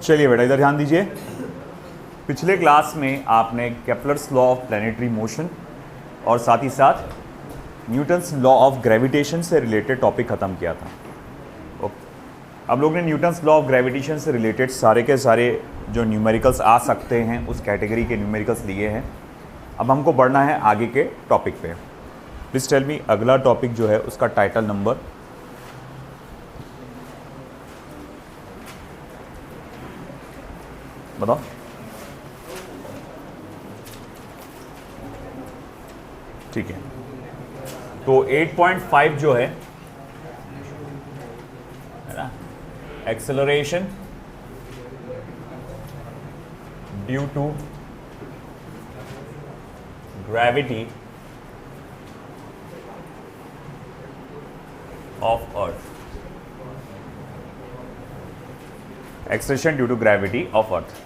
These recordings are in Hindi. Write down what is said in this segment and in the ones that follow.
चलिए बेटा इधर ध्यान दीजिए। पिछले क्लास में आपने Kepler's law of planetary motion और साथ ही साथ न्यूटन्स लॉ ऑफ ग्रेविटेशन से रिलेटेड टॉपिक ख़त्म किया था। ओके, अब लोग ने न्यूटन्स लॉ ऑफ ग्रेविटेशन से रिलेटेड सारे के सारे जो न्यूमेरिकल्स आ सकते हैं उस कैटेगरी के न्यूमेरिकल्स लिए हैं। अब हमको बढ़ना है आगे के टॉपिक पे। प्लीज़ टेल मी, अगला टॉपिक जो है उसका टाइटल नंबर बताओ। ठीक है, तो 8.5 जो है ना, acceleration due to gravity of earth, acceleration due to gravity of earth.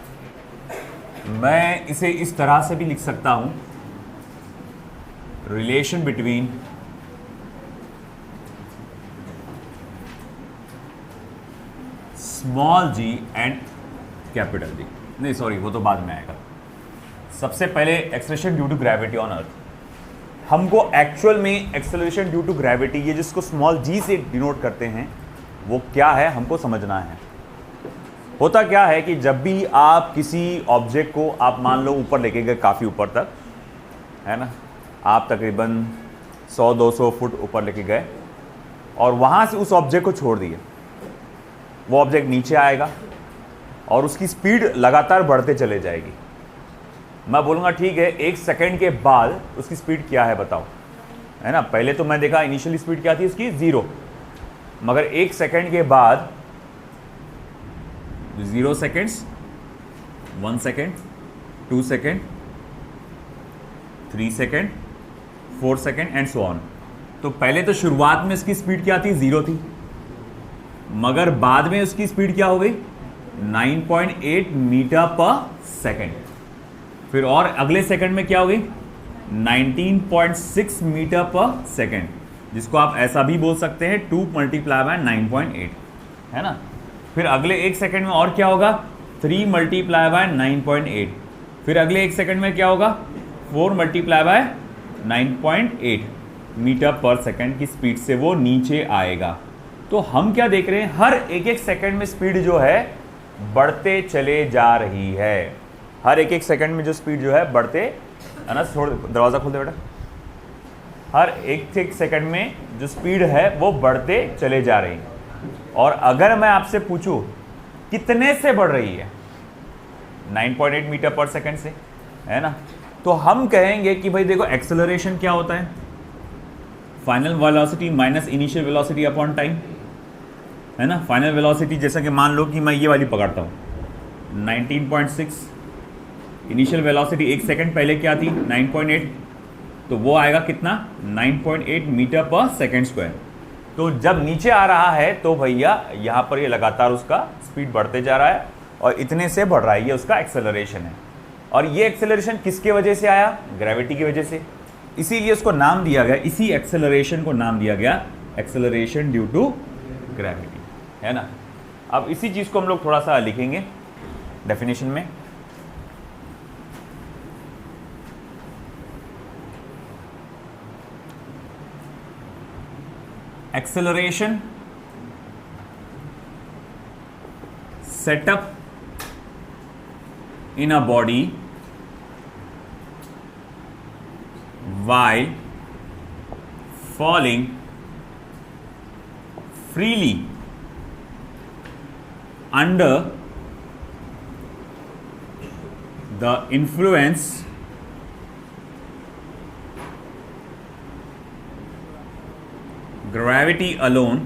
मैं इसे इस तरह से भी लिख सकता हूं, relation between small G and capital G. नहीं सॉरी, वो तो बाद में आएगा। सबसे पहले acceleration due to gravity on earth. हमको एक्चुअल में एक्सेलरेशन ड्यू टू ग्रेविटी, ये जिसको स्मॉल जी से डिनोट करते हैं, वो क्या है हमको समझना है। होता क्या है कि जब भी आप किसी ऑब्जेक्ट को आप मान लो ऊपर लेके गए, काफ़ी ऊपर तक, है ना, आप तकरीबन 100-200 फुट ऊपर लेके गए और वहाँ से उस ऑब्जेक्ट को छोड़ दिए, वो ऑब्जेक्ट नीचे आएगा और उसकी स्पीड लगातार बढ़ते चले जाएगी। मैं बोलूँगा ठीक है, 1 सेकेंड के बाद उसकी स्पीड क्या है बताओ, है ना। पहले तो मैं देखा इनिशियली स्पीड क्या थी इसकी, 0, मगर 1 सेकेंड के बाद 0 seconds, 1 second, 2 second, 3 second, 4 second and so on. तो पहले तो शुरुआत में इसकी स्पीड क्या थी, 0 थी, मगर बाद में उसकी स्पीड क्या हो गई, 9.8 मीटर पर सेकेंड। फिर और अगले सेकंड में क्या हो गई, 19.6 मीटर पर सेकेंड, जिसको आप ऐसा भी बोल सकते हैं 2 मल्टीप्लाई बाय 9.8, है ना। फिर अगले 1 सेकंड में और क्या होगा, 3 मल्टीप्लाई बाय 9.8। फिर अगले 1 सेकंड में क्या होगा, 4 मल्टीप्लाई बाय 9.8 मीटर पर सेकंड की स्पीड से वो नीचे आएगा। तो हम क्या देख रहे हैं, हर एक सेकंड में स्पीड जो है बढ़ते चले जा रही है। हर एक सेकंड में जो स्पीड जो है बढ़ते, है ना, थोड़ा दरवाज़ा खोल दे बेटा। हर एक सेकंड में जो स्पीड है वो बढ़ते चले जा रही है। और अगर मैं आपसे पूछूं कितने से बढ़ रही है, 9.8 मीटर पर सेकंड से, है ना, तो हम कहेंगे कि भाई देखो एक्सेलरेशन क्या होता है, final velocity minus initial velocity upon time, है ना। फाइनल वेलोसिटी जैसा कि मान लो कि मैं ये वाली पकड़ता हूँ 19.6, इनिशियल वेलोसिटी 1 सेकंड पहले क्या थी 9.8, तो वो आएगा कितना, 9.8 मीटर पर सेकंड स्क्वायर। तो जब नीचे आ रहा है तो भैया यहाँ पर ये लगातार उसका स्पीड बढ़ते जा रहा है और इतने से बढ़ रहा है, ये उसका एक्सेलरेशन है। और ये एक्सेलरेशन किसके वजह से आया, ग्रेविटी की वजह से। इसीलिए उसको नाम दिया गया, इसी एक्सेलरेशन को नाम दिया गया एक्सेलरेशन ड्यू टू ग्रेविटी, है ना। अब इसी चीज़ को हम लोग थोड़ा सा लिखेंगे डेफिनेशन में। acceleration set up in a body while falling freely under the influence gravity alone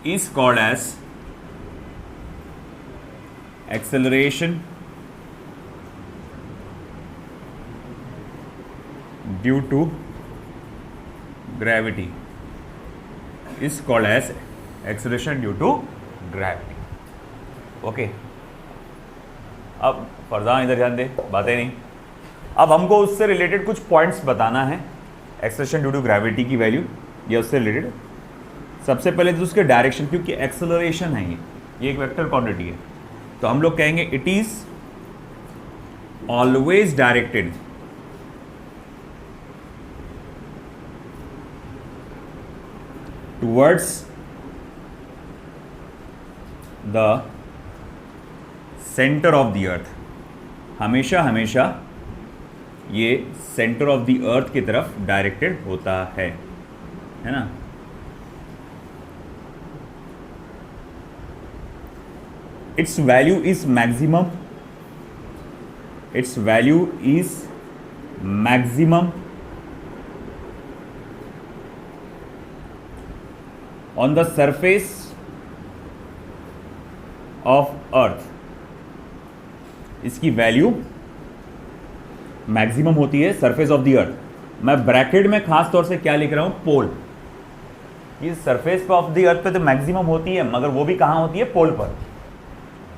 is called as acceleration due to gravity is called as acceleration due to gravity. Okay, अब फरजान इधर ध्यान दे, बातें नहीं। अब हमको उससे रिलेटेड कुछ पॉइंट्स बताना है, एक्सेलरेशन ड्यू टू ग्रेविटी की वैल्यू या उससे रिलेटेड। सबसे पहले तो उसके डायरेक्शन, क्योंकि एक्सेलरेशन है ये एक वेक्टर क्वांटिटी है, तो हम लोग कहेंगे it is always directed towards the centre of the अर्थ। हमेशा हमेशा ये सेंटर ऑफ द अर्थ की तरफ डायरेक्टेड होता है ना। its value is maximum, its value is maximum on the surface of earth। इसकी वैल्यू मैक्सिमम होती है सरफेस ऑफ द अर्थ। मैं ब्रैकेट में खास तौर से क्या लिख रहा हूं, पोल। ये सरफेस ऑफ द अर्थ पे तो मैक्सिमम होती है, मगर वो भी कहां होती है, पोल पर।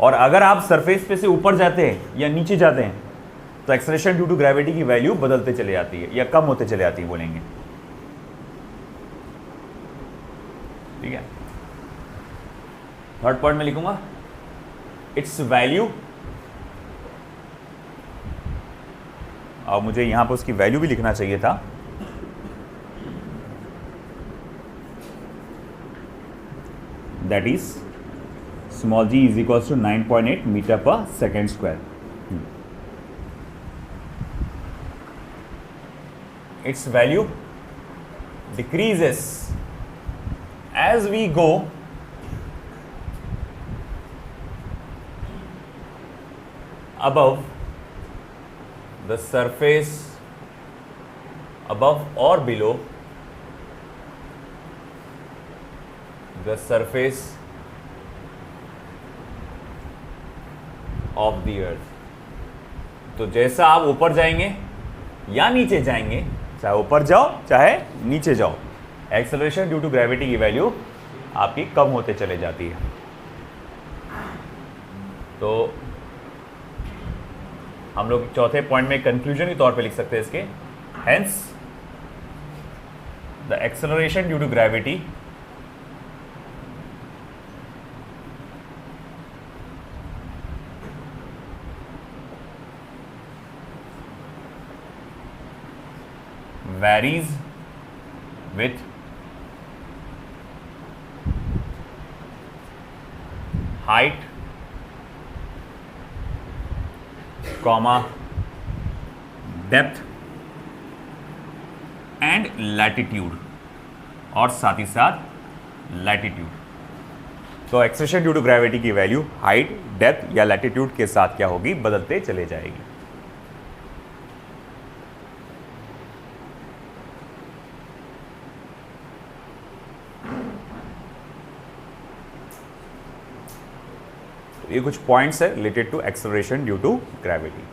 और अगर आप सरफेस पे से ऊपर जाते हैं या नीचे जाते हैं तो एक्सेलरेशन ड्यू टू ग्रेविटी की वैल्यू बदलते चले जाती है या कम होते चले जाती है बोलेंगे, ठीक है। थर्ड पॉइंट में लिखूंगा इट्स वैल्यू, और मुझे यहां पर उसकी वैल्यू भी लिखना चाहिए था, that is small g is equals to 9.8 meter per second square. Its value decreases as we go above the surface, above or below the surface of the earth. तो जैसा आप ऊपर जाएंगे या नीचे जाएंगे, चाहे ऊपर जाओ चाहे नीचे जाओ, एक्सेलरेशन ड्यू टू ग्रेविटी की वैल्यू आपकी कम होते चले जाती है। तो हम लोग चौथे पॉइंट में कंक्लूजन के तौर पे लिख सकते हैं इसके, hence the acceleration due to gravity varies with height, depth and latitude, और साथ ही साथ लैटिट्यूड। तो एक्सेलरेशन ड्यू टू ग्रेविटी की वैल्यू हाइट, डेप्थ या लैटिट्यूड के साथ क्या होगी, बदलते चले जाएगी। ये कुछ पॉइंट्स है related to acceleration due to gravity.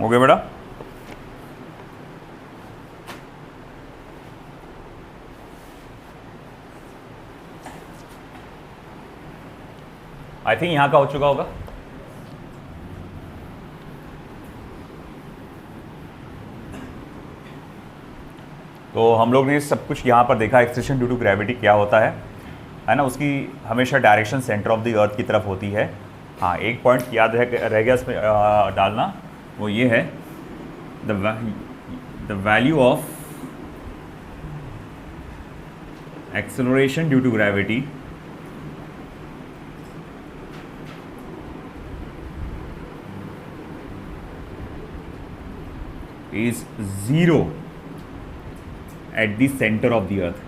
हो गया बेटा। आई थिंक यहाँ का हो चुका होगा। तो हम लोग ने सब कुछ यहाँ पर देखा, एक्सेलरेशन ड्यू टू ग्रेविटी क्या होता है ना, उसकी हमेशा डायरेक्शन सेंटर ऑफ द अर्थ की तरफ होती है। हाँ, एक पॉइंट याद रह गया इसमें डालना, वो ये है the value of acceleration due to gravity is 0 at the center of the earth.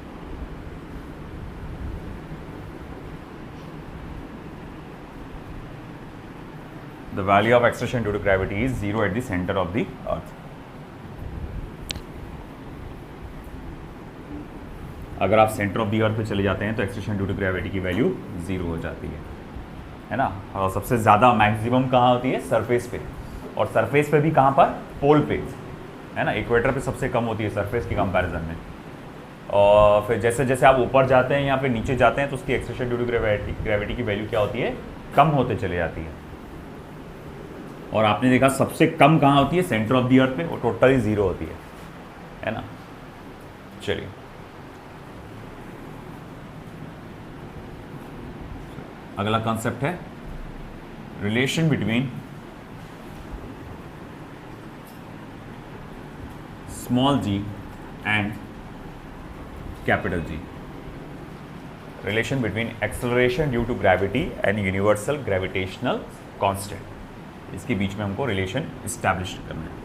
The value of acceleration due to gravity is 0 at the center of the earth. अगर आप सेंटर ऑफ द अर्थ पे चले जाते हैं तो एक्सेलरेशन ड्यू टू ग्रेविटी की वैल्यू 0 हो जाती है ना। और सबसे ज़्यादा मैक्सिमम कहाँ होती है? सरफेस पे, और सरफेस पे भी कहाँ पर? पोल पे, है ना। इक्वेटर पे सबसे कम होती है सरफेस की कंपैरिजन में। और फिर जैसे जैसे आप ऊपर जाते हैं, यहाँ पे नीचे जाते हैं, तो उसकी एक्सेलरेशन ड्यू टू ग्रेविटी की वैल्यू क्या होती है? कम होते चले जाती है। और आपने देखा सबसे कम कहाँ होती है? सेंटर ऑफ द अर्थ पे, वो टोटली 0 होती है ना। चलिए अगला कॉन्सेप्ट है relation between small g and capital G. Relation between acceleration due to gravity and universal gravitational constant. इसके बीच में हमको रिलेशन इस्टेब्लिश करना है।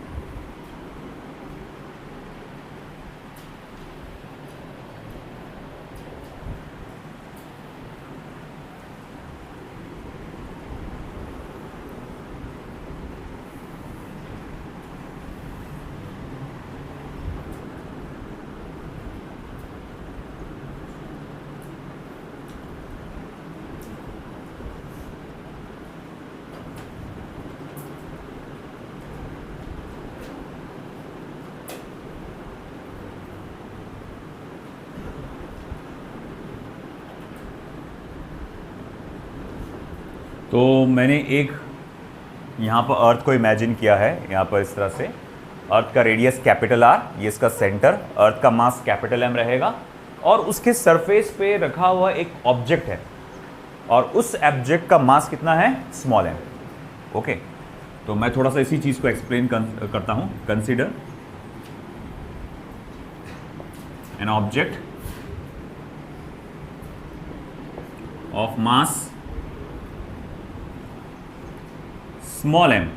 तो मैंने एक यहाँ पर अर्थ को इमेजिन किया है, यहाँ पर इस तरह से। अर्थ का रेडियस कैपिटल R, ये इसका सेंटर, अर्थ का मास कैपिटल M रहेगा, और उसके सरफेस पे रखा हुआ एक ऑब्जेक्ट है, और उस ऑब्जेक्ट का मास कितना है? Small m। ओके, तो मैं थोड़ा सा इसी चीज़ को एक्सप्लेन करता हूँ। Consider an object of mass small m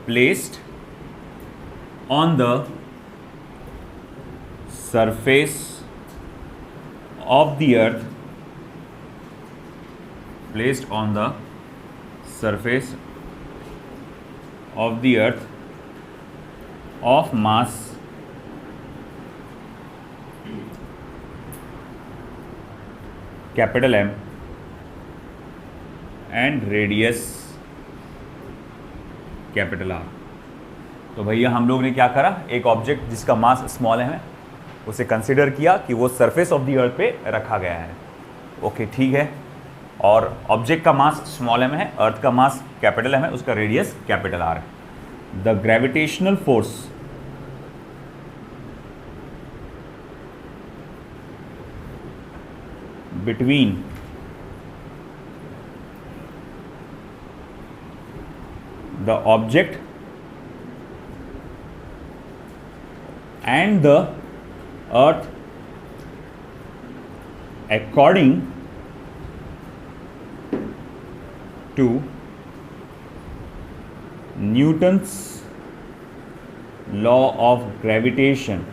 placed on the surface of the earth, placed on the surface of the earth of mass capital M and radius capital R। तो भैया हम लोग ने क्या करा? एक ऑब्जेक्ट जिसका मास स्मॉल है उसे कंसिडर किया कि वो सरफेस ऑफ द अर्थ पे रखा गया है। ओके, ठीक है। और ऑब्जेक्ट का मास स्मॉल m है, अर्थ का मास कैपिटल M है, उसका रेडियस कैपिटल R है। The gravitational force between the object and the earth according to Newton's law of gravitation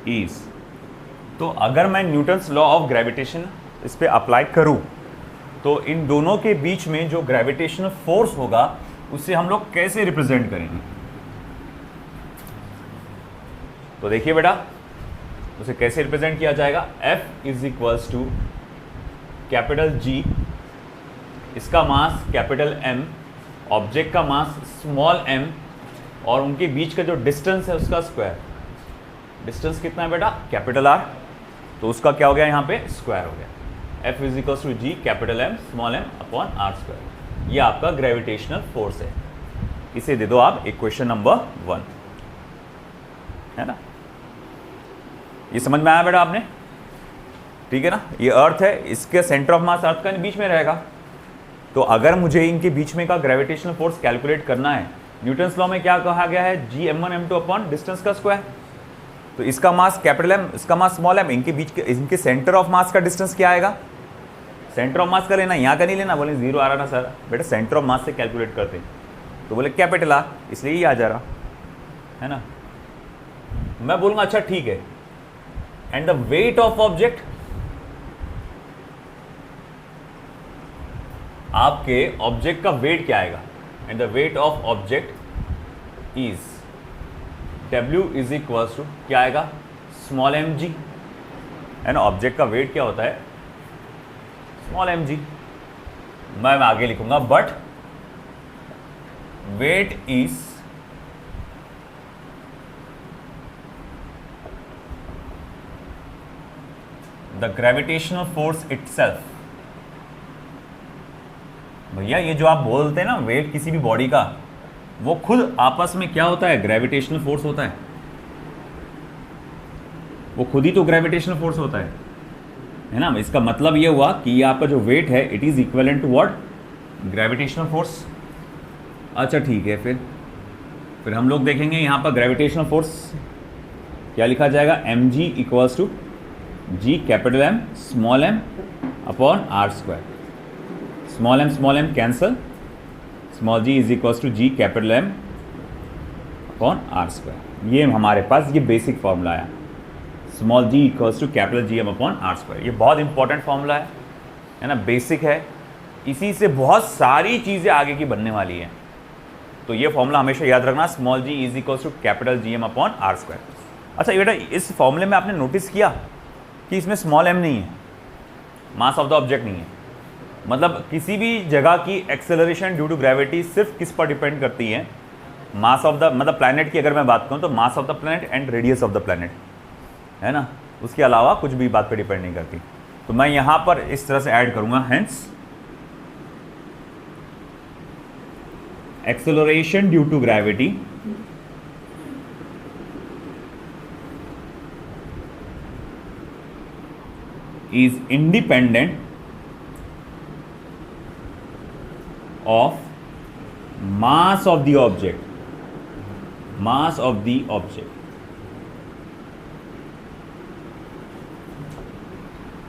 is। तो अगर मैं न्यूटन्स लॉ ऑफ ग्रेविटेशन इस पे अप्लाई करूं तो इन दोनों के बीच में जो ग्रेविटेशनल फोर्स होगा उसे हम लोग कैसे रिप्रेजेंट करेंगे? तो देखिए बेटा, उसे कैसे रिप्रेजेंट किया जाएगा? F is equals to capital G, इसका मास कैपिटल M, ऑब्जेक्ट का मास स्मॉल m, और उनके बीच का जो डिस्टेंस है उसका स्क्वायर। डिस्टेंस कितना है बेटा? Capital R। तो उसका क्या हो गया यहाँ पे, स्क्वायर हो गया। F is equal to G capital M small m upon R square. ये आपका ग्रेविटेशनल फोर्स है। इसे दे दो आप इक्वेशन नंबर 1, है ना। ये समझ में आया बेटा आपने, ठीक है ना। ये अर्थ है, इसके सेंटर ऑफ मास अर्थ का बीच में रहेगा। तो अगर मुझे इनके बीच में का ग्रेविटेशनल फोर्स कैलकुलेट करना है, न्यूटन्स लॉ में क्या कहा गया है, जी m1 m2 अपॉन डिस्टेंस का स्क्वायर। तो इसका मास कैपिटल M, इसका मास स्मॉल m, इनके बीच के, इनके सेंटर ऑफ मास का डिस्टेंस क्या आएगा, सेंटर ऑफ मास का लेना, यहाँ का नहीं लेना। बोले 0 आ रहा ना सर, बेटा सेंटर ऑफ मास से कैलकुलेट करते हैं। तो बोले कैपिटल R, इसलिए ये आ जा रहा है ना। मैं बोलूँगा अच्छा ठीक है, and the weight of object, आपके ऑब्जेक्ट का वेट क्या आएगा, and the weight of object is W is equal to क्या आएगा, स्मॉल mg, है ना। ऑब्जेक्ट का वेट क्या होता है, स्मॉल mg। मैं आगे लिखूंगा, but weight is the gravitational force itself. भैया ये जो आप बोलते हैं ना वेट किसी भी बॉडी का, वो खुद आपस में क्या होता है, ग्रेविटेशनल फोर्स होता है। वो खुद ही तो ग्रेविटेशनल फोर्स होता है ना। इसका मतलब ये हुआ कि ये आपका जो वेट है, it is equivalent to what, gravitational force. अच्छा ठीक है, फिर हम लोग देखेंगे यहाँ पर ग्रेविटेशनल फोर्स क्या लिखा जाएगा, mg equals to G capital M small m upon R square. Small m cancel, small g is equals to G capital M upon R square. ये हमारे पास ये बेसिक फॉर्मूला आया, small g equals to capital G m upon R square. ये बहुत इंपॉर्टेंट फॉर्मूला है ना, बेसिक है। इसी से बहुत सारी चीज़ें आगे की बनने वाली है। तो ये फॉर्मूला हमेशा याद रखना, small g is equals to capital G m upon R square. अच्छा ये बेटा इस फॉर्मूले में आपने नोटिस किया कि इसमें स्मॉल m नहीं है, मास ऑफ द ऑब्जेक्ट नहीं है। मतलब किसी भी जगह की एक्सेलरेशन ड्यू टू ग्रेविटी सिर्फ किस पर डिपेंड करती है, मास ऑफ द, मतलब प्लैनेट की अगर मैं बात करूं तो mass of the planet and radius of the planet, है ना। उसके अलावा कुछ भी बात पे डिपेंड नहीं करती। तो मैं यहां पर इस तरह से ऐड करूंगा, hence acceleration due to gravity is independent of mass of the object, mass of the object।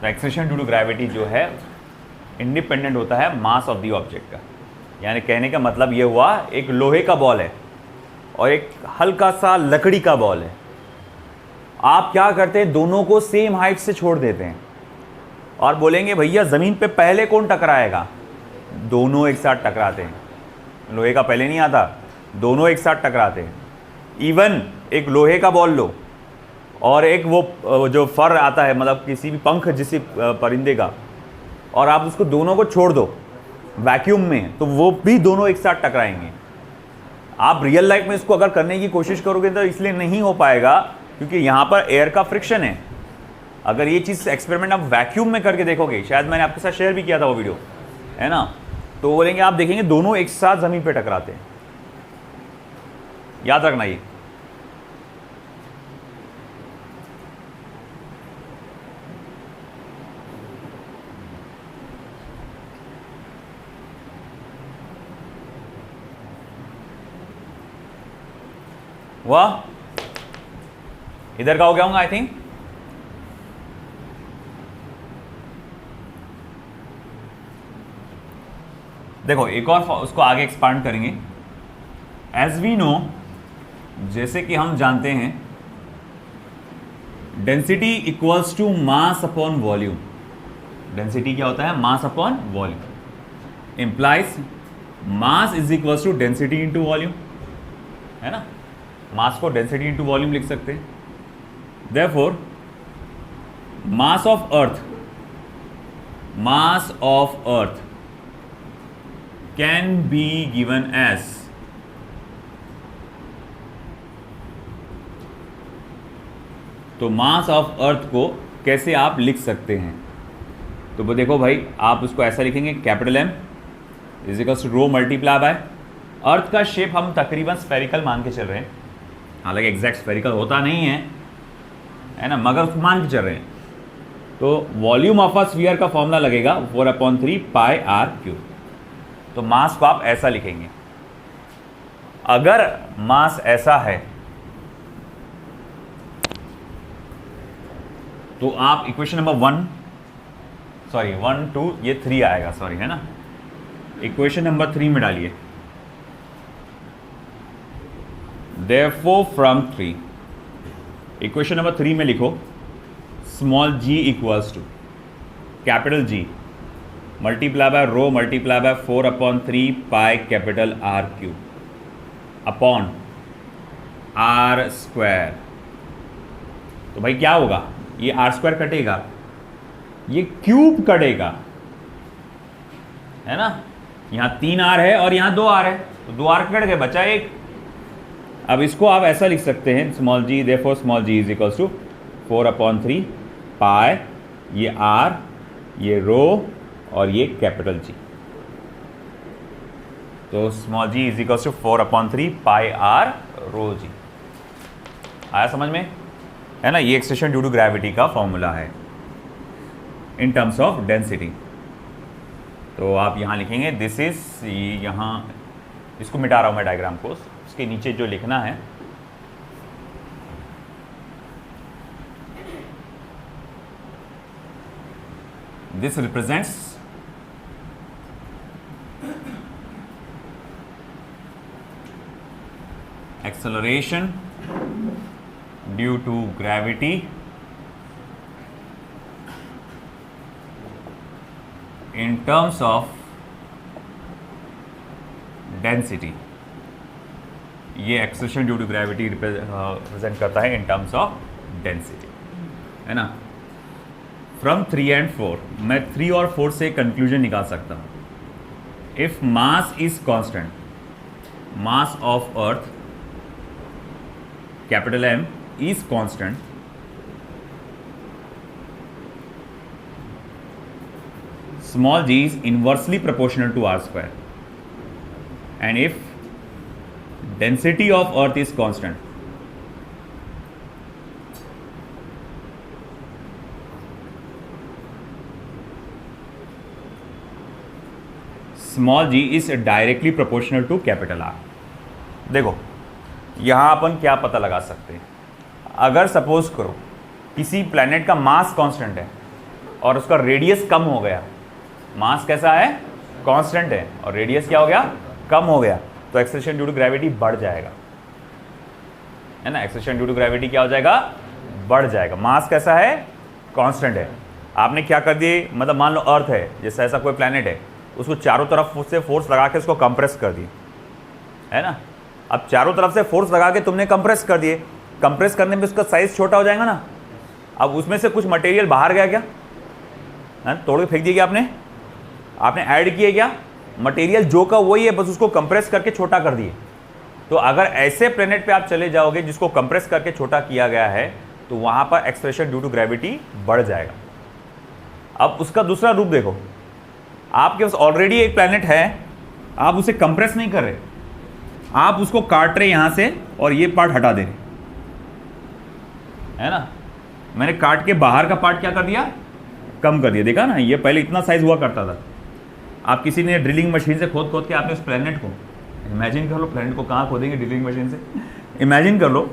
तो एक्सेलरेशन ड्यू टू ग्रेविटी जो है इंडिपेंडेंट होता है मास ऑफ द ऑब्जेक्ट का। यानी कहने का मतलब ये हुआ, एक लोहे का बॉल है और एक हल्का सा लकड़ी का बॉल है। आप क्या करते हैं, दोनों को सेम हाइट से छोड़ देते हैं और बोलेंगे भैया ज़मीन पे पहले कौन टकराएगा, दोनों एक साथ टकराते हैं। लोहे का पहले नहीं आता, दोनों एक साथ टकराते हैं। इवन एक लोहे का बॉल लो और एक वो जो फर आता है, मतलब किसी भी पंख जिस परिंदे का, और आप उसको दोनों को छोड़ दो वैक्यूम में, तो वो भी दोनों एक साथ टकराएंगे। आप रियल लाइफ में इसको अगर करने की कोशिश करोगे तो इसलिए नहीं हो पाएगा क्योंकि यहाँ पर एयर का फ्रिक्शन है। अगर ये चीज़ एक्सपेरिमेंट आप वैक्यूम में करके देखोगे, शायद मैंने आपके साथ शेयर भी किया था वो वीडियो, है ना, तो बोलेंगे आप देखेंगे दोनों एक साथ ज़मीन पे टकराते हैं। याद रखना ये। वाह, इधर का हो गया होगा आई थिंक। देखो एक और उसको आगे एक्सपांड करेंगे। एज वी नो, जैसे कि हम जानते हैं, density equals to mass upon volume. Density क्या होता है, mass upon volume. Implies mass is equals to density into volume, है ना। मास को डेंसिटी इंटू वॉल्यूम लिख सकते हैं। Therefore mass of earth, mass of earth can be given as तो मास ऑफ अर्थ को कैसे आप लिख सकते हैं? तो वो देखो भाई, आप उसको ऐसा लिखेंगे, capital M is equals to rho multiply by, earth का शेप हम तकरीबन स्फेरिकल मान के चल रहे हैं, हालांकि एग्जैक्ट स्फेरिकल होता नहीं है ना, मगर उसको मान के चल रहे हैं। तो वॉल्यूम ऑफ अ स्फीयर का फॉर्मूला लगेगा 4/3 पाई आर क्यूब। तो मास को आप ऐसा लिखेंगे। अगर मास ऐसा है तो आप इक्वेशन नंबर 1 2 ये 3 आएगा, सॉरी, है ना। इक्वेशन नंबर 3 में डालिए, therefore फ्रॉम 3, इक्वेशन नंबर 3 में लिखो small g equals to capital G multiply by rho multiply by 4/3 pi capital R cube upon R square. तो भाई क्या होगा, ये R स्क्वायर कटेगा, ये क्यूब कटेगा, है ना। यहाँ 3 R है और यहाँ 2 R है, तो 2 R कट गए, बचा 1। अब इसको आप ऐसा लिख सकते हैं, small g, therefore small g is equals to 4/3 pi, ये R, ये रो और ये कैपिटल G। तो small g is equals to 4/3 pi R rho G। आया समझ में, है ना। ये एक्सटेंशन ड्यू टू ग्रेविटी का फॉर्मूला है इन टर्म्स ऑफ डेंसिटी। तो आप यहाँ लिखेंगे दिस इज, यहाँ इसको मिटा रहा हूँ मैं डायग्राम को, उसके नीचे जो लिखना है, this represents acceleration due to gravity in terms of density। ये acceleration due to gravity represent करता है इन टर्म्स ऑफ डेंसिटी, है ना। फ्रॉम 3 and 4 मैं 3 और 4 से कंक्लूजन निकाल सकता हूँ। If mass is constant, mass of earth capital M is constant, small g is inversely proportional to R square, and if density of earth is constant, small g is directly proportional to capital R। देखो यहाँ अपन क्या पता लगा सकते हैं, अगर सपोज करो किसी प्लैनेट का मास कांस्टेंट है और उसका रेडियस कम हो गया, मास कैसा है, कांस्टेंट है, और रेडियस क्या हो गया, कम हो गया, तो एक्सेलरेशन ड्यू टू ग्रेविटी बढ़ जाएगा, है ना। एक्सेलरेशन ड्यू टू ग्रेविटी क्या हो जाएगा, बढ़ जाएगा। मास कैसा है, कांस्टेंट है। आपने क्या कर दिए, मतलब मान लो अर्थ है, जैसे ऐसा कोई प्लैनेट है, उसको चारों तरफ से फोर्स लगा के उसको कंप्रेस कर दिए, है ना। अब चारों तरफ से फोर्स लगा के तुमने कंप्रेस कर दिए, कंप्रेस करने में उसका साइज छोटा हो जाएगा ना। अब उसमें से कुछ मटेरियल बाहर गया क्या, तोड़ के फेंक दिया क्या आपने ऐड किए क्या, मटेरियल जो का वही है, बस उसको कंप्रेस करके छोटा कर दिए। तो अगर ऐसे प्लेनेट पे आप चले जाओगे जिसको कंप्रेस करके छोटा किया गया है, तो वहां पर एक्सेलरेशन ड्यू टू ग्रेविटी बढ़ जाएगा। अब उसका दूसरा रूप देखो, आपके पास ऑलरेडी एक प्लेनेट है, आप उसे कंप्रेस नहीं कर रहे, आप उसको काट रहे यहां से और ये पार्ट हटा दे रहे, है ना। मैंने काट के बाहर का पार्ट क्या कर दिया, कम कर दिया। देखा ना, ये पहले इतना साइज हुआ करता था। आप किसी ने ड्रिलिंग मशीन से खोद के आपने उस प्लैनेट को, इमेजिन कर लो, प्लैनेट को कहाँ खोदेंगे, ड्रिलिंग मशीन से, इमेजिन कर लो,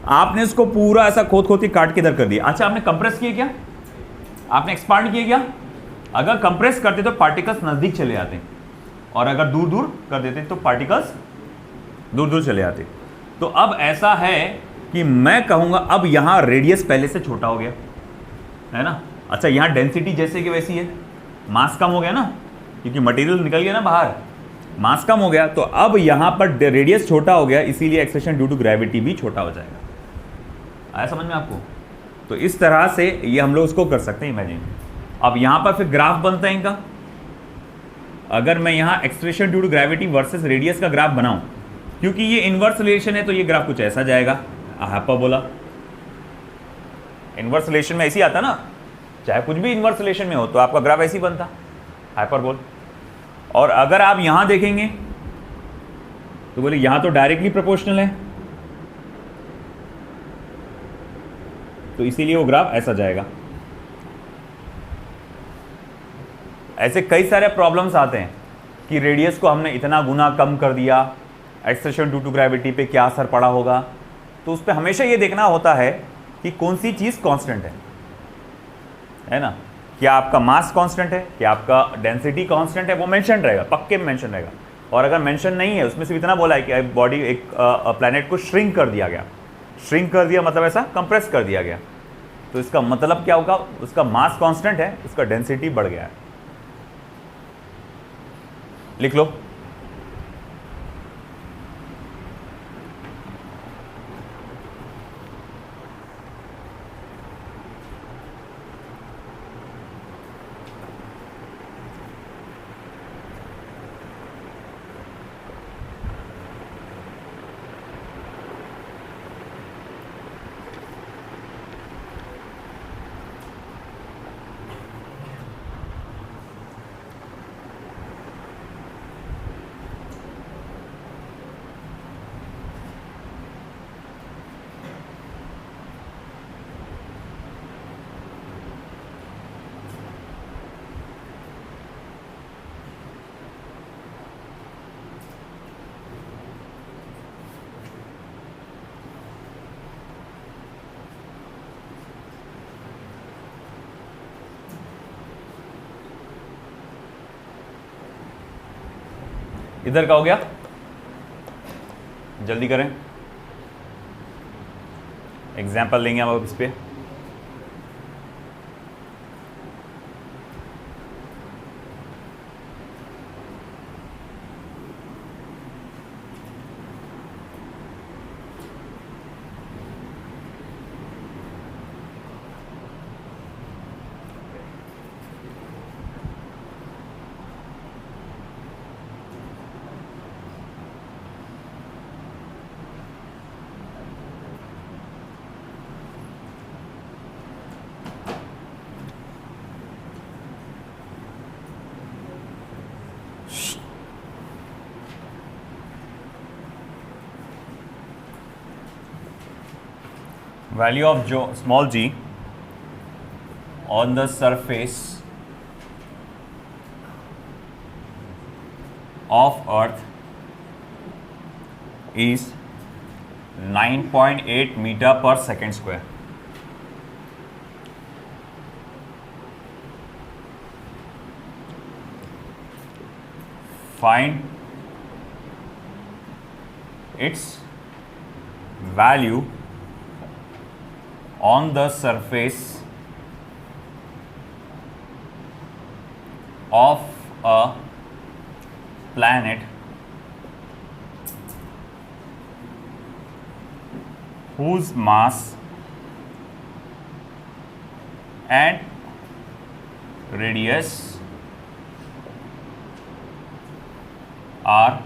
आपने इसको पूरा ऐसा खोद के काट के इधर कर दिया। अच्छा, आपने कंप्रेस किया क्या, आपने एक्सपांड किया क्या? अगर कंप्रेस करते तो पार्टिकल्स नज़दीक चले आते, और अगर दूर दूर कर देते तो पार्टिकल्स दूर दूर चले आते। तो अब ऐसा है कि मैं कहूँगा अब यहाँ रेडियस पहले से छोटा हो गया, है ना। अच्छा, यहाँ डेंसिटी जैसे कि वैसी है, मास कम हो गया ना, क्योंकि मटेरियल निकल गया ना बाहर, मास कम हो गया, तो अब यहाँ पर रेडियस छोटा हो गया, इसीलिए एक्सेलरेशन ड्यू टू ग्रेविटी भी छोटा हो जाएगा। आया समझ में आपको? तो इस तरह से ये हम लोग उसको कर सकते हैं, इमेजिन। अब यहाँ पर फिर ग्राफ बनता है इनका। अगर मैं यहाँ acceleration due to gravity versus radius का ग्राफ बनाऊं, क्योंकि ये इनवर्स रिलेशन है, तो ये ग्राफ कुछ ऐसा जाएगा, हाइपरबोला। इन्वर्स रिलेशन में ऐसे ही आता ना, चाहे कुछ भी इन्वर्स रिलेशन में हो तो आपका ग्राफ ऐसे ही बनता, हाइपरबोल। और अगर आप यहां देखेंगे तो बोले यहां तो डायरेक्टली प्रोपोर्शनल है, तो इसीलिए वो ग्राफ ऐसा जाएगा। ऐसे कई सारे प्रॉब्लम्स आते हैं कि रेडियस को हमने इतना गुना कम कर दिया, एक्सेलरेशन ड्यू टू ग्रेविटी पे क्या असर पड़ा होगा, तो उस पर हमेशा ये देखना होता है कि कौन सी चीज़ कांस्टेंट है ना। क्या आपका मास कांस्टेंट है, क्या आपका डेंसिटी कांस्टेंट है, वो मेंशन रहेगा, पक्के में मेंशन रहेगा। और अगर मेंशन नहीं है, उसमें सिर्फ इतना बोला है कि बॉडी एक प्लैनेट को श्रिंक कर दिया गया, श्रिंक कर दिया मतलब ऐसा कंप्रेस कर दिया गया, तो इसका मतलब क्या होगा, उसका मास कांस्टेंट है, उसका डेंसिटी बढ़ गया है। लिख लो। इधर का हो गया, जल्दी करें, एग्जाम्पल लेंगे हम अब इस पे। Value of small g on the surface of Earth is 9.8 meter per second square. Find its value on the surface of a planet whose mass and radius are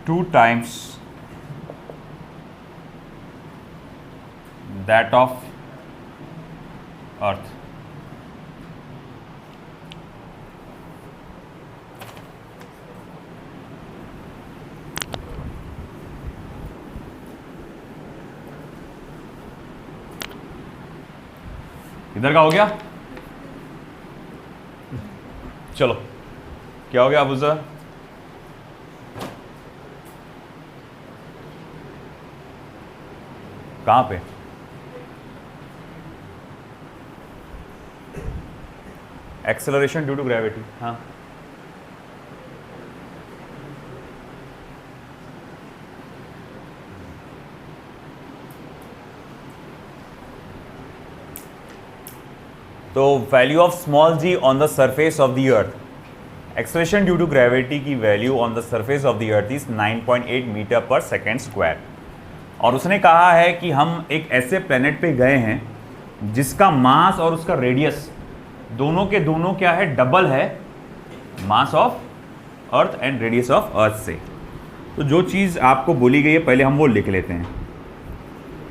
2 times that of Earth. इधर का हो गया, चलो क्या हो गया अब उधर, कहां पे, एक्सेलरेशन ड्यू टू ग्रेविटी। हाँ तो value of small G on the surface of the earth, acceleration due to gravity की value on the surface of the earth is 9.8 metre per second square. और उसने कहा है कि हम एक ऐसे प्लेनेट पे गए हैं जिसका मास और उसका रेडियस दोनों के दोनों क्या है, डबल है मास of earth and radius of earth से। तो जो चीज़ आपको बोली गई है पहले हम वो लिख लेते हैं।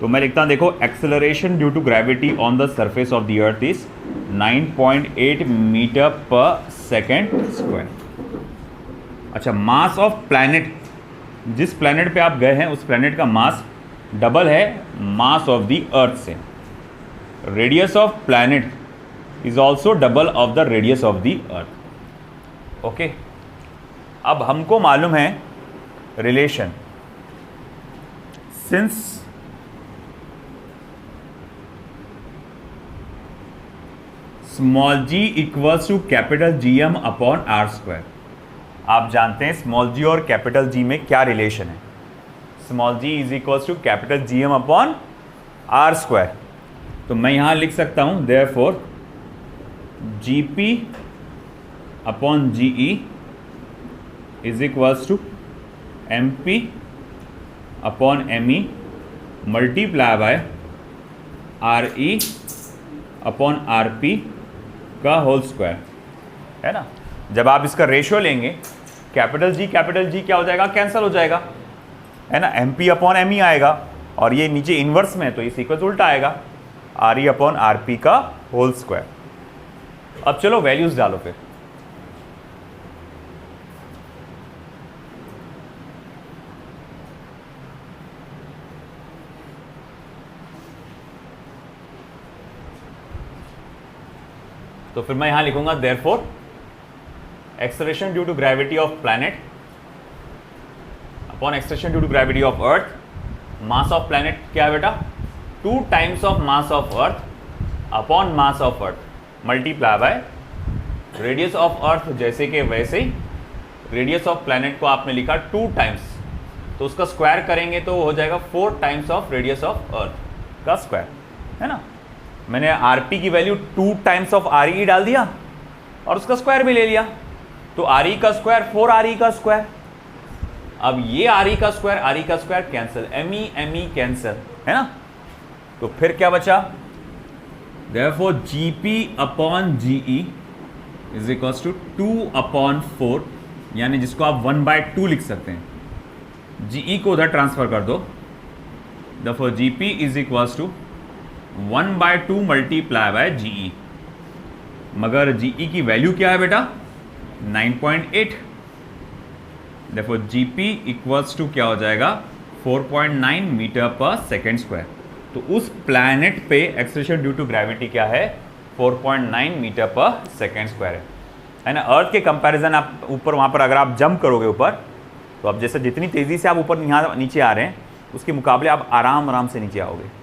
तो मैं लिखता हूँ, देखो, acceleration due to gravity on the surface of the earth is 9.8 metre per second square. अच्छा, मास ऑफ प्लैनेट, जिस प्लैनेट पे आप गए हैं उस प्लैनेट का मास डबल है मास ऑफ द अर्थ से। Radius of planet is also double of the radius of the earth. Okay, अब हमको मालूम है relation, since small G equals to capital G M upon R square. आप जानते हैं स्मॉल जी और कैपिटल जी में क्या रिलेशन है। Small G is equals to capital G M upon R square. तो मैं यहां लिख सकता हूं therefore G P upon G E is equals to M P upon M E multiply by R E upon R P का होल स्क्वायर, है ना। जब आप इसका रेशियो लेंगे, कैपिटल जी क्या हो जाएगा, कैंसिल हो जाएगा, है ना। M P upon M E आएगा और ये नीचे इन्वर्स में है तो ये सीक्वेंस उल्टा आएगा, are E upon R P का होल स्क्वायर। अब चलो वैल्यूज डालो फिर। तो फिर मैं यहां लिखूंगा therefore acceleration due to gravity of planet upon acceleration due to gravity of earth, mass of planet क्या है बेटा, 2 times of mass of earth upon mass of earth multiply by radius of earth. जैसे कि वैसे ही रेडियस ऑफ प्लैनेट को आपने लिखा 2 टाइम्स, तो उसका स्क्वायर करेंगे तो हो जाएगा 4 टाइम्स ऑफ रेडियस ऑफ अर्थ का स्क्वायर, है ना। मैंने आरपी की value 2 times of R E डाल दिया और उसका स्क्वायर भी ले लिया, तो आर ई का स्क्वायर 4 आर ई का स्क्वायर। अब ये आर ई का square cancel, M E cancel, है ना। तो फिर क्या बचा, therefore G P upon G E is equals to 2 upon 4, यानी जिसको आप 1/2 लिख सकते हैं। जी ई को उधर ट्रांसफर कर दो, therefore G P is equals to 1/2 multiply by G E. मगर जी ई की वैल्यू क्या है बेटा, 9.8, देखो जी पी इक्वल्स टू क्या हो जाएगा 4.9 मीटर पर सेकेंड स्क्वायर। तो उस प्लैनेट पे एक्सेलरेशन ड्यू टू ग्रेविटी क्या है, 4.9 मीटर पर सेकेंड स्क्वायर है ना। अर्थ के कंपैरिजन आप ऊपर वहाँ पर अगर आप जंप करोगे ऊपर, तो अब जैसे जितनी तेज़ी से आप ऊपर यहाँ नीचे आ रहे हैं उसके मुकाबले आप आराम से नीचे आओगे।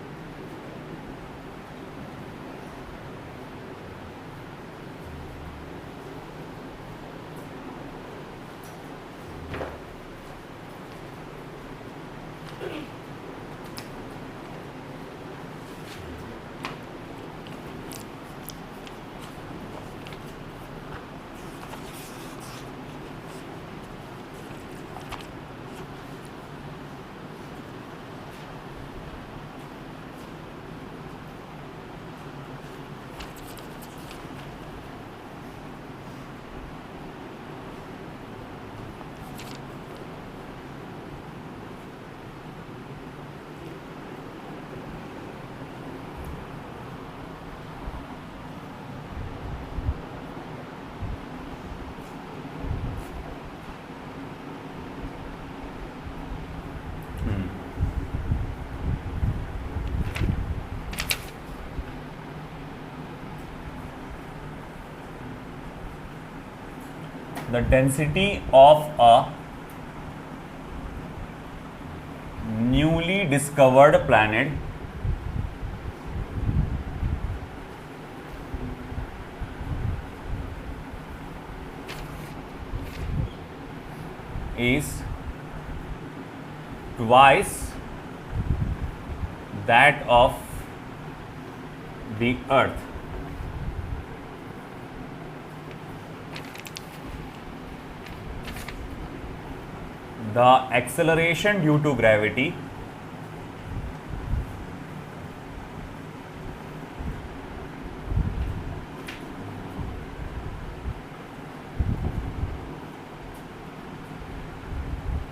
The density of a newly discovered planet is twice that of the Earth. The acceleration due to gravity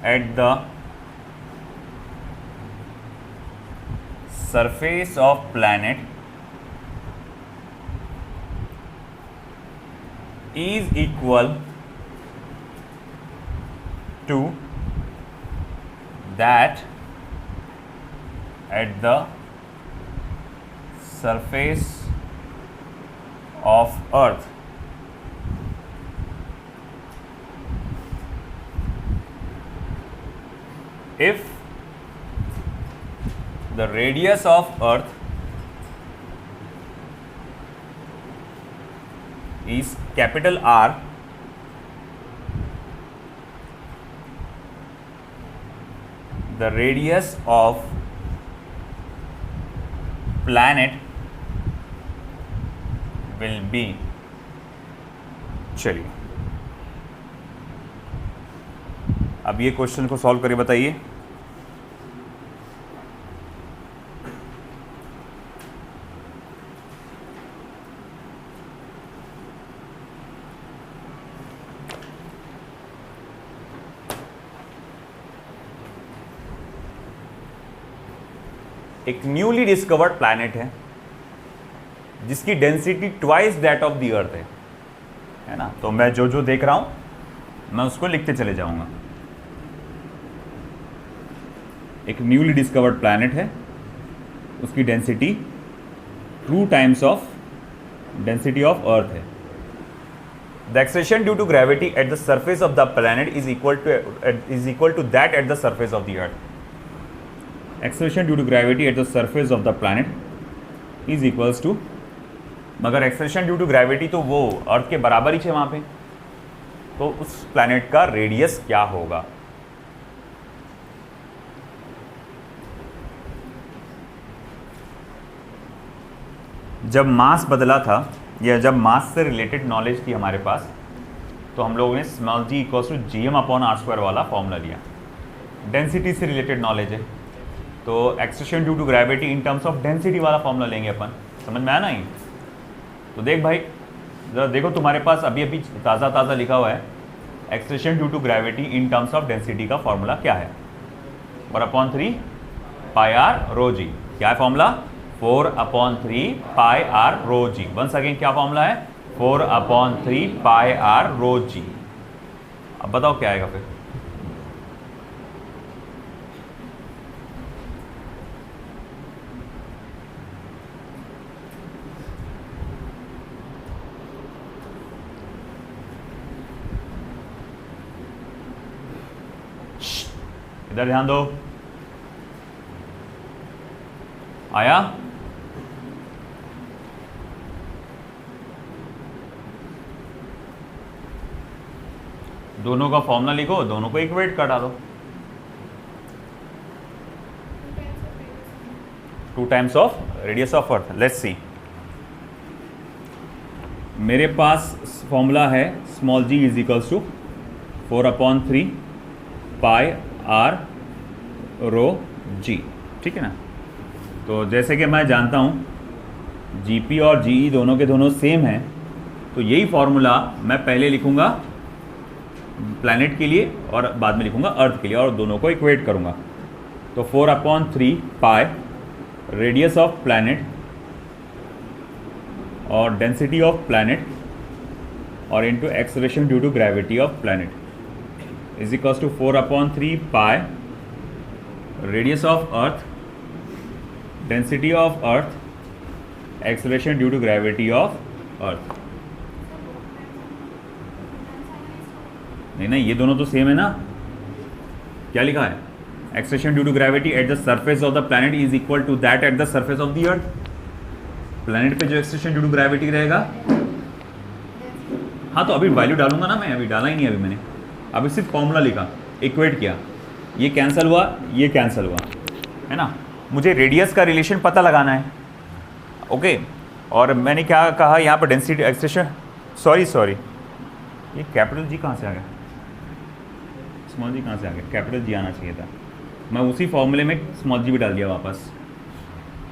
at the surface of planet is equal to that at the surface of Earth. If the radius of Earth is capital R, the radius of planet will be, चलिए अब ये क्वेश्चन को सॉल्व करिए, बताइए। एक न्यूली डिस्कवर्ड प्लैनेट है जिसकी density twice that of the अर्थ है ना। तो मैं जो जो देख रहा हूं मैं उसको लिखते चले जाऊंगा। एक न्यूली डिस्कवर्ड प्लैनेट है, उसकी density 2 times of density of earth है। The acceleration due to gravity at the surface of the planet is equal to that at the surface of the earth. Acceleration due to gravity at the surface of the planet is equals to, मगर एक्सेलरेशन ड्यू टू ग्रेविटी तो वो अर्थ के बराबर ही है वहां पे, तो उस प्लैनेट का रेडियस क्या होगा। जब मास बदला था या जब मास से रिलेटेड नॉलेज थी हमारे पास, तो हम लोगों ने small G equals to gm/r² वाला फॉर्मूला लिया। डेंसिटी से रिलेटेड नॉलेज है तो acceleration due to gravity in terms of density वाला फॉर्मूला लेंगे अपन। समझ में आया ना ये? तो देख भाई जरा देखो, तुम्हारे पास अभी अभी ताज़ा लिखा हुआ है acceleration due to gravity in terms of density का फॉर्मूला क्या है, 4/3 πr rho g। क्या है formula? 4/3 πr rho g। Once again क्या फॉर्मूला है? 4/3 πr rho g। अब बताओ क्या आएगा फिर? इधर ध्यान दो, आया? दोनों का फॉर्मूला लिखो, दोनों को इक्वेट कर डालो। 2 times of radius of earth. Let's see, मेरे पास फॉर्मूला है small g is equals to 4/3 pi R rho G. ठीक है ना। तो जैसे कि मैं जानता हूँ जीपी और जीई दोनों के दोनों सेम हैं, तो यही फॉर्मूला मैं पहले लिखूँगा प्लैनेट के लिए और बाद में लिखूँगा अर्थ के लिए, और दोनों को इक्वेट करूँगा। तो 4/3 पाई रेडियस ऑफ प्लैनेट और डेंसिटी ऑफ प्लैनेट और into acceleration due to gravity of planet is equals to 4/3 pi radius of earth, density of earth, acceleration due to gravity of earth. नहीं, ये दोनों तो सेम है ना। क्या लिखा है? Acceleration due to gravity at the surface of the planet is equal to that at the surface of the earth. Planet पे जो एक्सेलरेशन ड्यू टू ग्रेविटी रहेगा, हाँ तो अभी वैल्यू डालूंगा ना मैं, अभी डाला ही नहीं अभी मैंने, अभी सिर्फ फॉर्मूला लिखा, इक्वेट किया, ये कैंसिल हुआ, ये कैंसिल हुआ, है ना। मुझे रेडियस का रिलेशन पता लगाना है, ओके। और मैंने क्या कहा यहाँ पर? डेंसिटी एक्सेलरेशन, सॉरी ये कैपिटल जी कहाँ से आ गया? स्मॉल जी कहाँ से आ गया? कैपिटल जी आना चाहिए था, मैं उसी फॉर्मूले में स्मॉल जी भी डाल दिया वापस।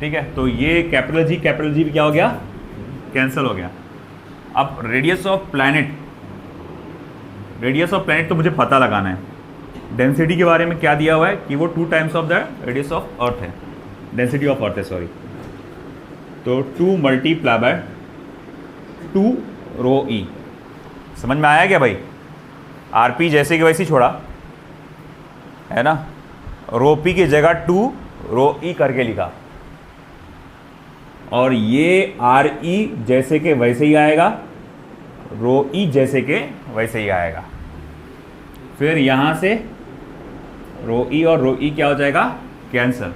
ठीक है, तो ये कैपिटल जी भी क्या हो गया? कैंसिल हो गया। अब रेडियस ऑफ प्लैनेट तो मुझे पता लगाना है। डेंसिटी के बारे में क्या दिया हुआ है कि वो 2 times of the radius of earth है। डेंसिटी ऑफ अर्थ है, सॉरी। तो 2 मल्टीप्लाई बाय 2 रो ई। समझ में आया क्या भाई? आरपी जैसे कि वैसे ही छोड़ा है ना, रो पी की जगह 2 रो ई करके लिखा, और ये आर ई जैसे के वैसे ही आएगा, रो ई जैसे के वैसे ही आएगा। फिर यहां से रो ई और रो ई क्या हो जाएगा? कैंसल।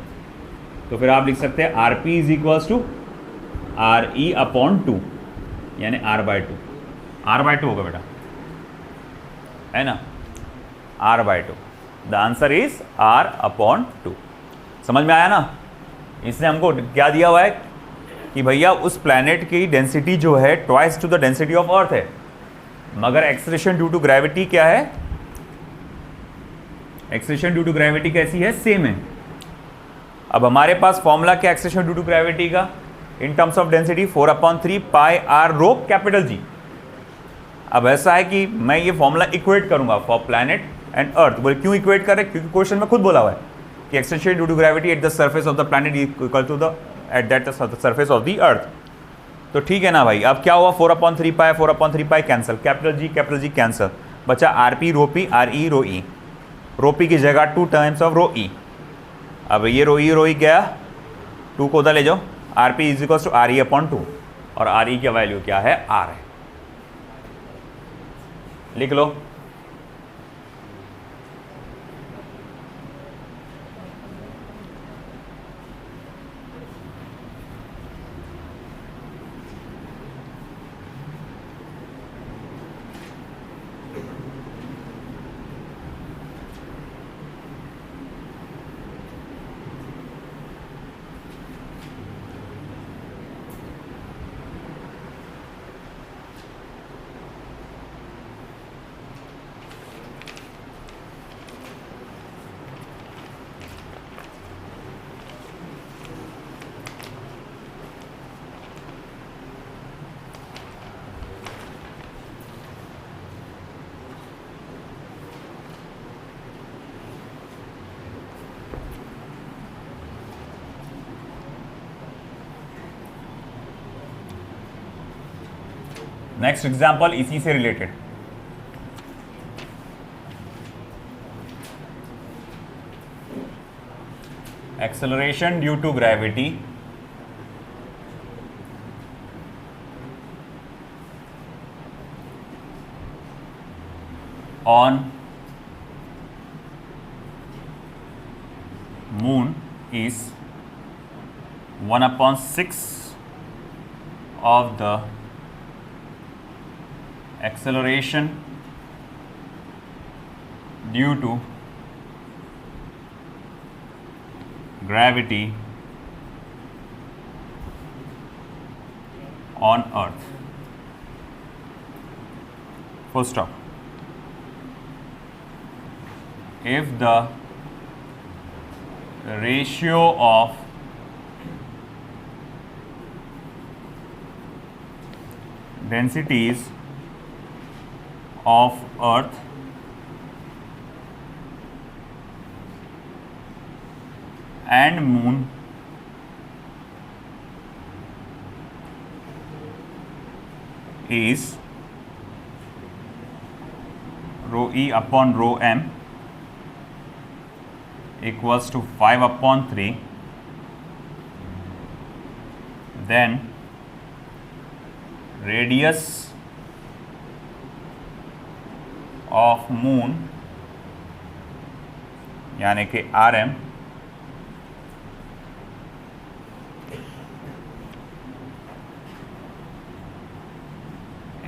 तो फिर आप लिख सकते हैं R P is equals to R E upon 2, यानी आर बाय 2। आर बाय 2 होगा बेटा, है ना, R by 2। The answer is R upon 2। समझ में आया ना? इसने हमको क्या दिया हुआ है कि भैया उस प्लैनेट की डेंसिटी जो है twice to the density of earth है, मगर एक्सेलरेशन ड्यू टू ग्रेविटी क्या है? एक्सेलरेशन ड्यू टू ग्रेविटी कैसी है? सेम है। अब हमारे पास फॉर्मूला क्या एक्सेलरेशन ड्यू टू ग्रेविटी का? In terms of density 4/3 pi R rho capital G. अब ऐसा है कि मैं ये फॉर्मूला इक्वेट करूंगा फॉर प्लैनेट एंड अर्थ। बोले क्यों इक्वेट कर रहे? क्योंकि क्वेश्चन में खुद बोला हुआ है कि acceleration due to gravity at the surface of the planet equal to the at that surface of the earth. तो ठीक है ना भाई। अब क्या हुआ? 4/3 pi 4/3 pi cancel, capital G cancel, बचा R P rho P, R E rho E. Rho P की जगह 2 टाइम्स ऑफ रो ई। अब ये रो ई गया, 2 को उधर ले जाओ, R P is equal to R E upon 2, और आर ई की वैल्यू क्या है? आर है। लिख लो। नेक्स्ट एग्जाम्पल इसी से related. Acceleration due to gravity on moon is 1/6 of the acceleration due to gravity on Earth. Full stop. If the ratio of densities of Earth and Moon is rho e upon rho m equals to 5/3, then radius of moon यानी कि RM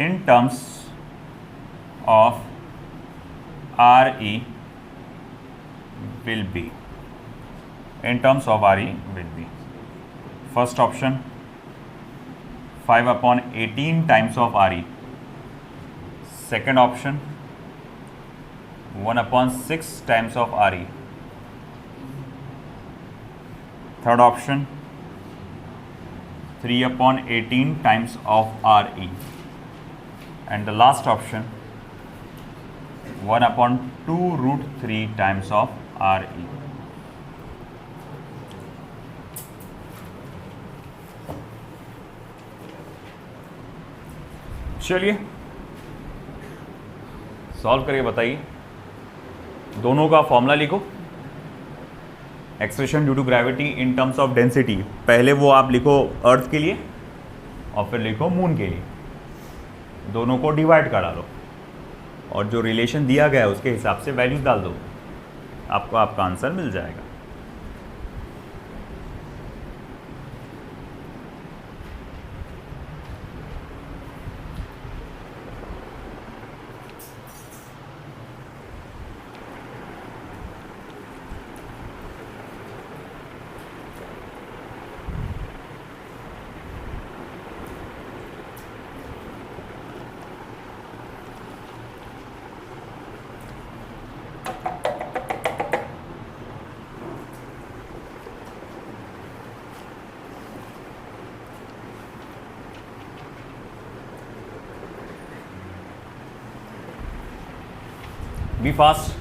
in terms of RE will be, in terms of RE will be, first option 5/18 times of RE, second option 1/6 times of RE, third option 3/18 times of RE, and the last option 1/2√3 times of RE. चलिए सॉल्व करके बताइए। दोनों का फॉर्मूला लिखो। Acceleration due to gravity in terms of density, पहले वो आप लिखो अर्थ के लिए और फिर लिखो मून के लिए, दोनों को डिवाइड कर डालो और जो रिलेशन दिया गया है उसके हिसाब से वैल्यूज डाल दो, आपको आपका आंसर मिल जाएगा। Be fast.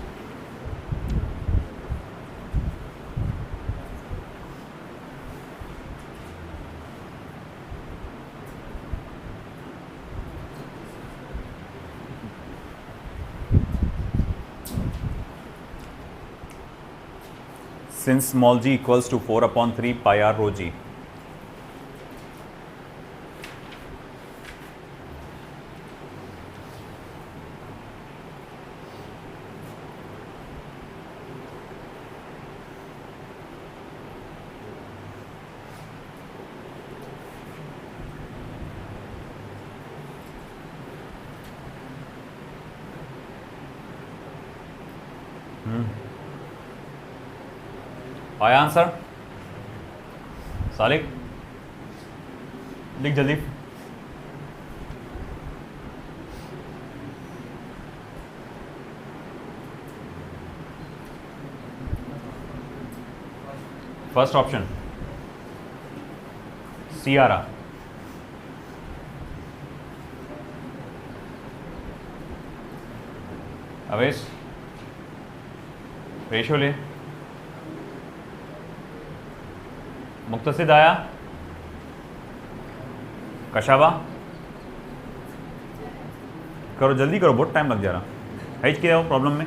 Since small g equals to 4/3 pi r rho g. आया आंसर? सालिक लिख जल्दी। फर्स्ट ऑप्शन सी आ रहा। अवेश रेशो ले। मुक्तसिद आया। कशाबा करो, जल्दी करो, बहुत टाइम लग जा रहा है। क्या हो प्रॉब्लम में?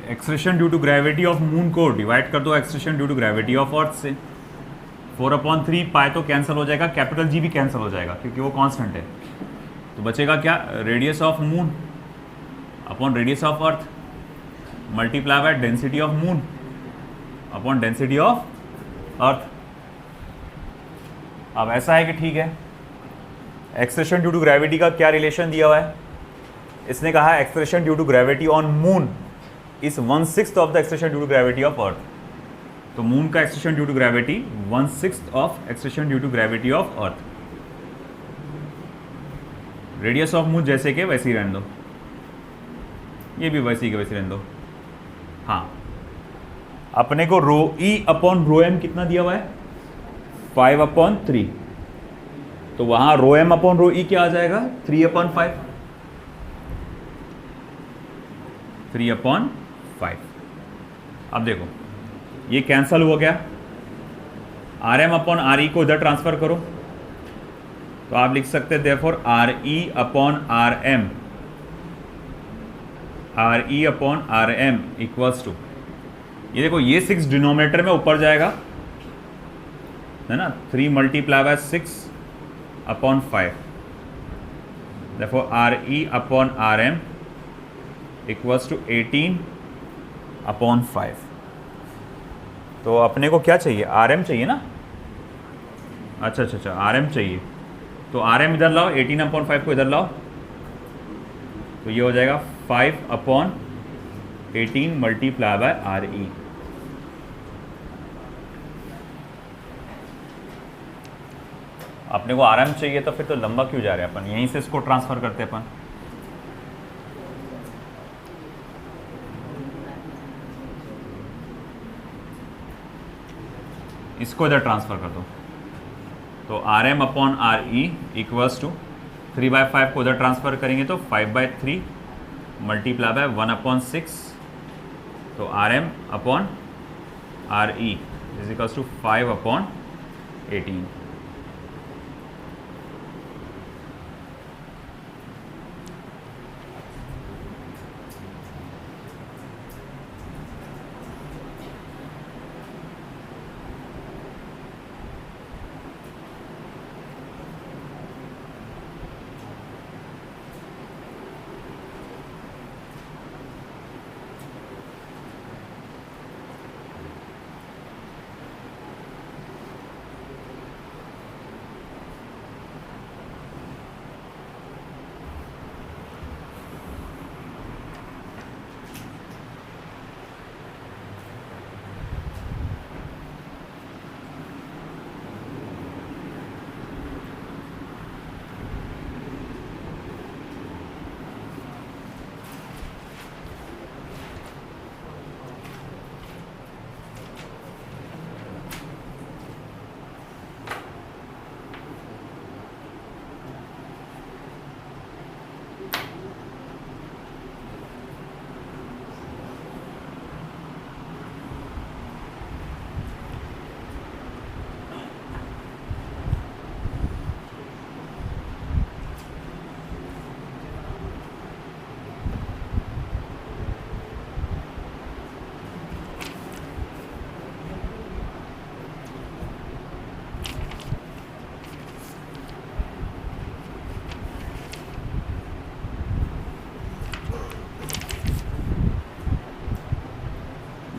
Acceleration due to gravity of moon को डिवाइड कर दो acceleration due to gravity of earth से। 4/3 पाई तो कैंसिल हो जाएगा, कैपिटल जी भी कैंसिल हो जाएगा क्योंकि वो कांस्टेंट है। तो बचेगा क्या? Radius of moon upon radius of earth multiply by density of moon upon density of अर्थ। अब ऐसा है कि ठीक है, एक्सेलरेशन ड्यू टू ग्रेविटी का क्या रिलेशन दिया हुआ है? इसने कहा है acceleration due to gravity on moon is 1/6 of the acceleration due to gravity of earth. तो मून का acceleration due to gravity 1/6 of acceleration due to gravity of earth. Radius of moon जैसे कि वैसे ही रहने दो, ये भी वैसे ही के वैसे रहने दो। हाँ, अपने को रो ई अपॉन रो एम कितना दिया हुआ है? 5/3। तो वहां रो एम अपॉन रो ई क्या आ जाएगा? 3/5। 3/5। अब देखो ये कैंसल हो गया। R M upon R E को इधर ट्रांसफर करो तो आप लिख सकते हैं therefore R E upon R M, R E upon R M equals to, ये देखो ये 6 डिनोमिनेटर में ऊपर जाएगा है ना, 3 multiply by 6/5। Therefore R E upon R M equals to 18/5। तो अपने को क्या चाहिए? आर एम चाहिए ना। अच्छा आर एम चाहिए, तो आर एम इधर लाओ, 18/5 को इधर लाओ, तो ये हो जाएगा 5/18 मल्टीप्लाई बाय आर ई। अपने को आर एम चाहिए तो फिर तो लंबा क्यों जा रहे हैं अपन, यहीं से इसको ट्रांसफर करते अपन। इसको इधर ट्रांसफर कर दो, तो R M upon R E equals to 3/5 को इधर ट्रांसफर करेंगे तो 5/3 मल्टीप्लाई बाय 1/6, तो R M upon R E is equals to 5/18।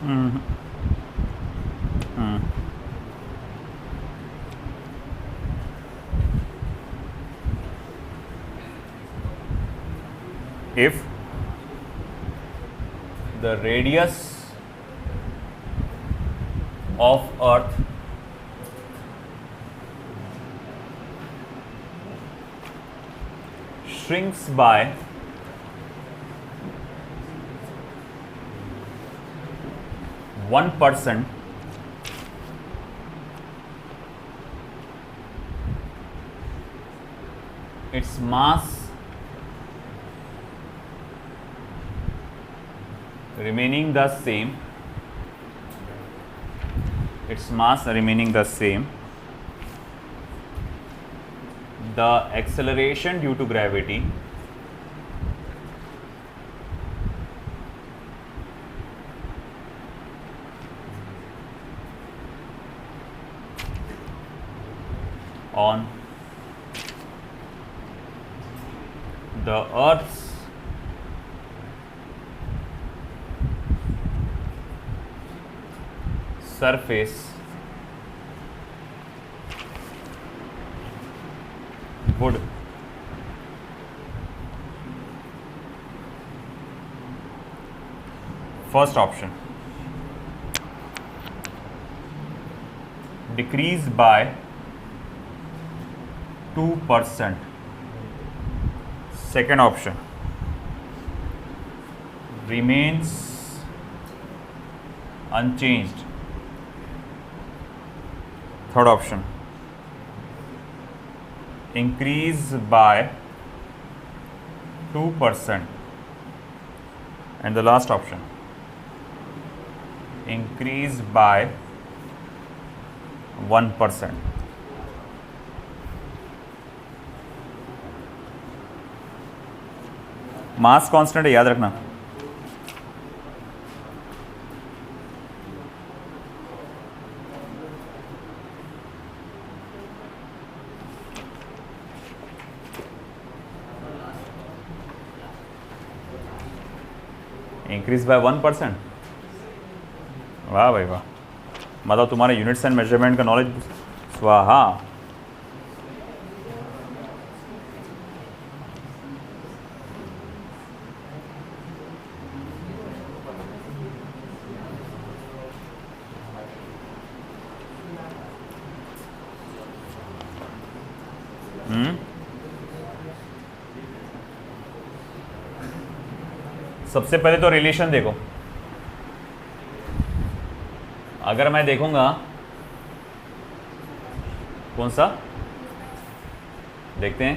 if the radius of earth shrinks by 1%, its mass remaining the same, the acceleration due to gravity on the Earth's surface would first option decrease by 2%, second option remains unchanged, third option increase by 2%, and the last option increase by 1%. Mass constant है, याद रखना। Increase by 1%। वाह भाई वाह, मतलब तुम्हारे यूनिट्स एंड मेजरमेंट का नॉलेज स्वाहा। सबसे पहले तो रिलेशन देखो। अगर मैं देखूंगा कौन सा देखते हैं,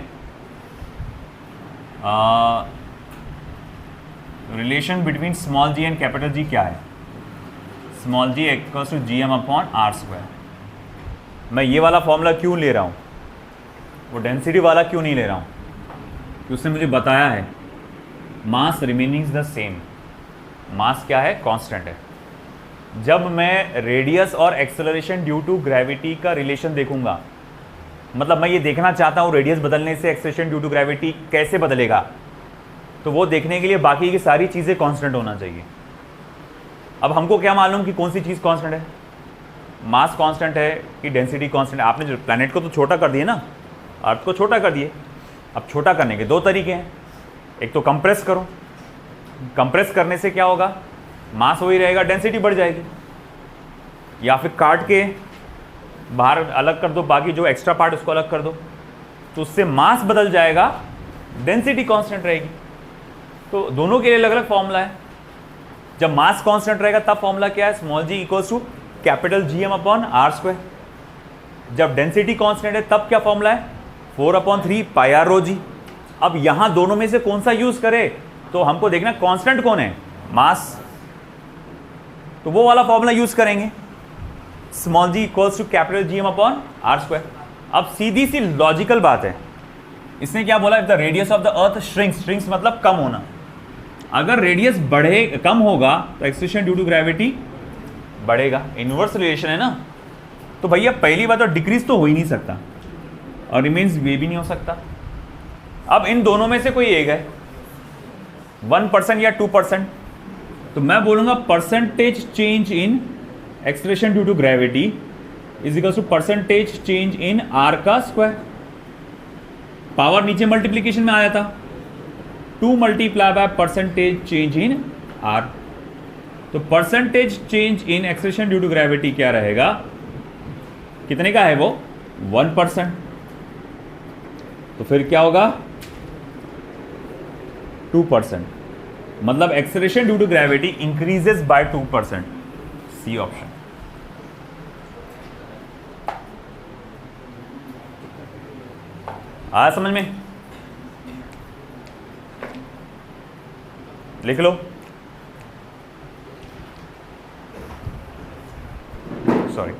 relation between small G and capital G क्या है? Small G equals to GM/r²। मैं ये वाला फॉर्मूला क्यों ले रहा हूँ, वो डेंसिटी वाला क्यों नहीं ले रहा हूँ? कि उसने मुझे बताया है मास रिमेनिंग द सेम। मास क्या है? कांस्टेंट है। जब मैं रेडियस और एक्सेलरेशन ड्यू टू ग्रेविटी का रिलेशन देखूंगा, मतलब मैं ये देखना चाहता हूँ रेडियस बदलने से एक्सेलरेशन ड्यू टू ग्रेविटी कैसे बदलेगा, तो वो देखने के लिए बाकी की सारी चीज़ें कांस्टेंट होना चाहिए। अब हमको क्या मालूम कि कौन सी चीज़ कांस्टेंट है? मास कांस्टेंट है कि डेंसिटी कांस्टेंट है? आपने जो प्लैनेट को तो छोटा कर दिए ना, अर्थ को छोटा कर दिए। अब छोटा करने के दो तरीके हैं, एक तो कंप्रेस करो, कंप्रेस करने से क्या होगा, मास वही रहेगा, डेंसिटी बढ़ जाएगी। या फिर काट के बाहर अलग कर दो, बाकी जो एक्स्ट्रा पार्ट उसको अलग कर दो, तो उससे मास बदल जाएगा, डेंसिटी कांस्टेंट रहेगी। तो दोनों के लिए अलग अलग फॉर्मूला है। जब मास कांस्टेंट रहेगा तब फॉर्मूला क्या है? Small G equals to capital GM/r²। जब डेंसिटी कांस्टेंट है तब क्या फॉर्मूला है? 4/3 πr/ρg। अब यहां दोनों में से कौन सा यूज करे, तो हमको देखना कांस्टेंट कौन है, मास, तो वो वाला फॉर्मूला यूज करेंगे, small G equals to capital GM/r²। अब सीधी सी लॉजिकल बात है, इसने क्या बोला? If the radius of the earth shrinks, shrinks मतलब कम होना। अगर रेडियस बढ़े कम होगा तो एक्सेलरेशन ड्यू टू ग्रेविटी बढ़ेगा, इनवर्स रिलेशन है ना। तो भैया पहली बात तो डिक्रीज तो हो ही नहीं सकता, और रिमेन्स वे भी नहीं हो सकता। अब इन दोनों में से कोई एक है, 1% या 2%, तो मैं बोलूंगा percentage change in acceleration due to gravity is equal to percentage change in R का स्क्वायर। पावर नीचे मल्टीप्लीकेशन में आया था, 2 multiply by percentage change in R. तो percentage change in acceleration due to gravity क्या रहेगा, कितने का है वो, 1%। तो फिर क्या होगा, 2%। मतलब acceleration due to gravity increases by 2%। C option. आया समझ में, लिख लो। सॉरी।